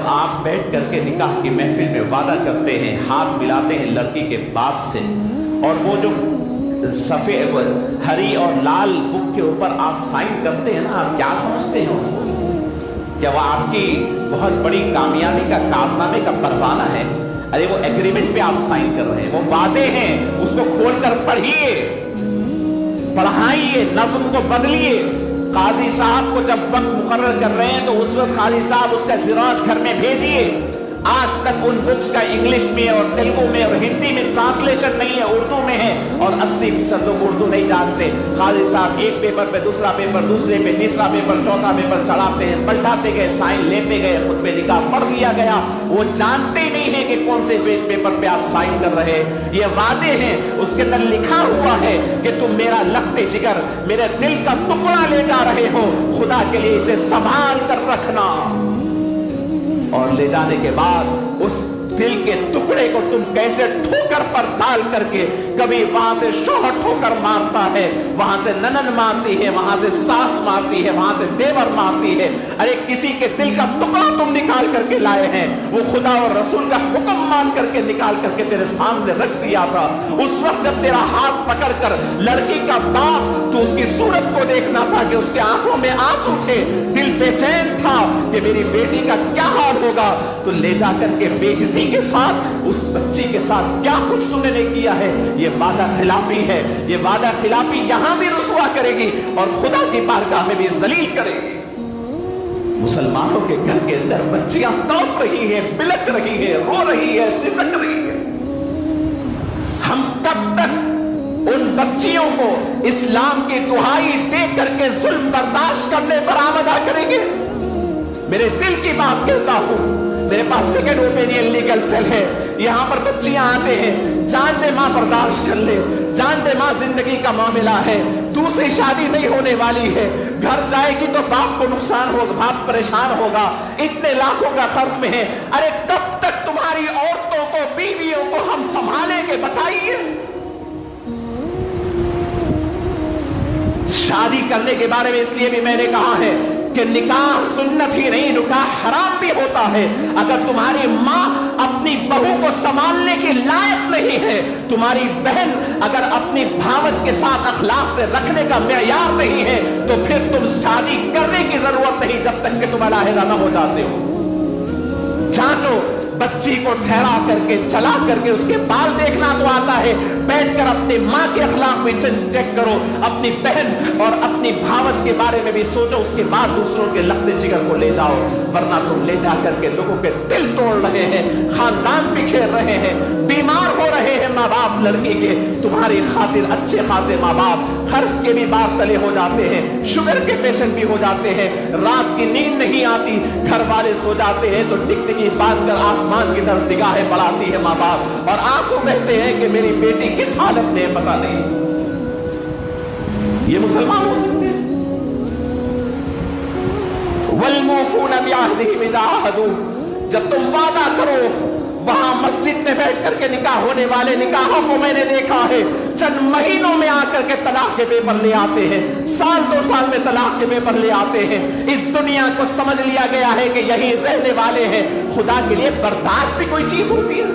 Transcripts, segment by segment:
جب آپ بیٹھ کر کے نکاح کی محفل میں وعدہ کرتے ہیں، ہاتھ ملاتے ہیں لڑکی کے باپ سے، اور وہ جو سفید ہری اور لال بک کے اوپر آپ سائن کرتے ہیں نا، آپ کیا سمجھتے ہیں اس کو؟ کیا وہ آپ کی بہت بڑی کامیابی کا کارنامے کا پروانہ ہے؟ ارے وہ ایگریمنٹ پہ آپ سائن کر رہے ہیں، وہ وعدے ہیں، اس کو کھول کر پڑھیے، پڑھائیے، نظم کو بدلیے۔ قاضی صاحب کو جب وقت مقرر کر رہے ہیں تو اس وقت قاضی صاحب اس کا زیراکس گھر میں بھیجیے۔ آج تک ان بکس کا انگلش میں اور تیلگو میں اور ہندی میں ٹرانسلیشن نہیں ہے، اردو میں ہے، اور 80% لوگ اردو نہیں جانتے۔ قاضی صاحب ایک پیپر پہ دوسرا پیپر، دوسرے پہ تیسرا پیپر، چوتھا پیپر چڑھاتے ہیں، پلٹاتے گئے، سائن لیتے گئے، خطبہ نکاح پڑھ دیا گیا۔ وہ جانتے نہیں ہیں کہ کون سے پیپر پہ آپ سائن کر رہے ہیں۔ یہ وعدے ہیں، اس کے اندر لکھا ہوا ہے کہ تم میرا لخت جگر، میرے دل کا ٹکڑا لے جا رہے ہو، خدا کے لیے اسے سنبھال کر رکھنا۔ اور لے جانے کے بعد اس دل کے ٹکڑے کو تم کیسے ٹھوکر پر ڈال کر کے، کبھی وہاں سے شوہر ٹھوکر مارتا ہے، وہاں سے ننن مارتی ہے، وہاں سے ساس مارتی ہے، وہاں سے دیور مارتی ہے۔ ارے کسی کے دل کا ٹکڑا تم نکال کر کے لائے ہیں، وہ خدا اور رسول کا حکم مان کر کے نکال کر کے تیرے سامنے رکھ دیا تھا۔ اس وقت جب تیرا ہاتھ پکڑ کر لڑکی کا باپ تو اس کی صورت کو دیکھنا تھا کہ اس کے آنکھوں میں آنسو تھے، دل بے چین تھا کہ میری بیٹی کا کیا حال ہوگا، تو لے جا کر کے بے کسی کے ساتھ، اس بچی کے ساتھ کیا کچھ تم نے کیا ہے۔ یہ وعدہ خلافی ہے، یہ وعدہ خلافی یہاں بھی رسوا کرے گی اور خدا کی بارگاہ میں بھی ذلیل کرے گی۔ مسلمانوں کے گھر کے اندر بچیاں تڑپ رہی ہیں، بلک رہی ہیں، رو رہی ہے، سسک رہی ہے۔ ہم کب تک ان بچیوں کو اسلام کی دہائی دے کر کے ظلم برداشت کرنے پر آمادہ کریں گے؟ میرے دل کی بات کہتا ہوں، میرے پاس سیکنڈ اوپینین لیگل سیل ہے، یہاں پر بچیاں آتے ہیں، جان دے ماں برداشت کر لے، جان دے ماں زندگی کا معاملہ ہے، دوسری شادی نہیں ہونے والی ہے، گھر جائے گی تو باپ کو نقصان ہوگا، باپ پریشان ہوگا، اتنے لاکھوں کا خرچ میں ہے۔ ارے کب تک تمہاری عورتوں کو، بیویوں کو ہم سنبھالیں گے بتائیے؟ شادی کرنے کے بارے میں اس لیے بھی میں نے کہا ہے کہ نکاح سنت ہی نہیں، نکاح حرام بھی ہوتا ہے۔ اگر تمہاری ماں اپنی بہو کو سنبھالنے کی لائق نہیں ہے، تمہاری بہن اگر اپنی بھاوج کے ساتھ اخلاق سے رکھنے کا معیار نہیں ہے، تو پھر تم شادی کرنے کی ضرورت نہیں جب تک کہ تم علیحدہ نہ ہو جاتے ہو۔ جانچو، بچی کو ٹھہرا کر کے، چلا کر کے، اس کے بال دیکھنا تو آتا ہے، بیٹھ کر اپنے ماں کے اخلاق بھی چیک کرو، اپنی بہن اور اپنی بھاوج کے بارے میں بھی سوچو، اس کے بعد دوسروں کے لخت جگر کو لے جاؤ، ورنہ تم لے جا کر کے لوگوں کے دل توڑ رہے ہیں، خاندان بکھیر رہے ہیں، بیمار ہو رہے ہیں ماں باپ لڑکی کے، تمہاری خاطر اچھے خاصے ماں باپ خرچ کے بھی بار تلے ہو جاتے ہیں، شوگر کے پیشنٹ بھی ہو جاتے ہیں، رات کی نیند نہیں آتی، گھر والے سو جاتے ہیں تو ٹکٹکی باندھ کر آسمان کی طرف نگاہیں بڑھاتی ہے ماں باپ، اور آنسو بہتے ہیں کہ میری بیٹی کس حالت میں پتہ نہیں۔ یہ مسلمان ہو سکتے ہیں؟ وَالْمُوفُونَ بِعَهْدِهِمْ إِذَا عَاهَدُوا، جب تم وعدہ کرو، وہاں مسجد میں بیٹھ کر کے نکاح ہونے والے نکاحوں کو میں نے دیکھا ہے، چند مہینوں میں آ کر کے طلاق کے پیپر لے آتے ہیں، سال دو سال میں طلاق کے پیپر لے آتے ہیں۔ اس دنیا کو سمجھ لیا گیا ہے کہ یہی رہنے والے ہیں۔ خدا کے لیے برداشت بھی کوئی چیز ہوتی ہے؟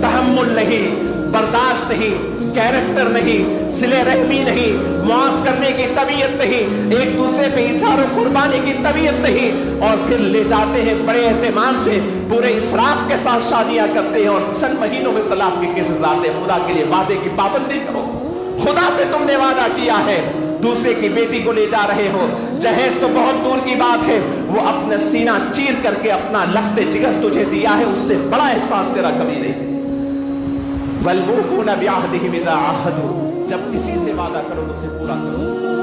تحمل نہیں، برداشت نہیں، کیریکٹر نہیں، صلہ رحمی نہیں، معاف کرنے کی طبیعت نہیں، ایک دوسرے پہ اثار و قربانی کی طبیعت نہیں، اور پھر لے جاتے ہیں بڑے اہتمام سے، پورے اسراف کے ساتھ شادیاں کرتے ہیں اور چند مہینوں میں طلاق کے کیسز لاتے ہیں۔ خدا کے لیے وعدے کی پابندی کرو۔ خدا سے تم نے وعدہ کیا ہے، دوسرے کی بیٹی کو لے جا رہے ہو، جہیز تو بہت دور کی بات ہے، وہ اپنا سینہ چیر کر کے اپنا لخت جگر تجھے دیا ہے، اس سے بڑا احسان تیرا کبھی نہیں۔ وَالْمُوفُونَ بِعَهْدِهِمْ إِذَا عَاهَدُوا، جب کسی سے وعدہ کرو تو اسے پورا کرو۔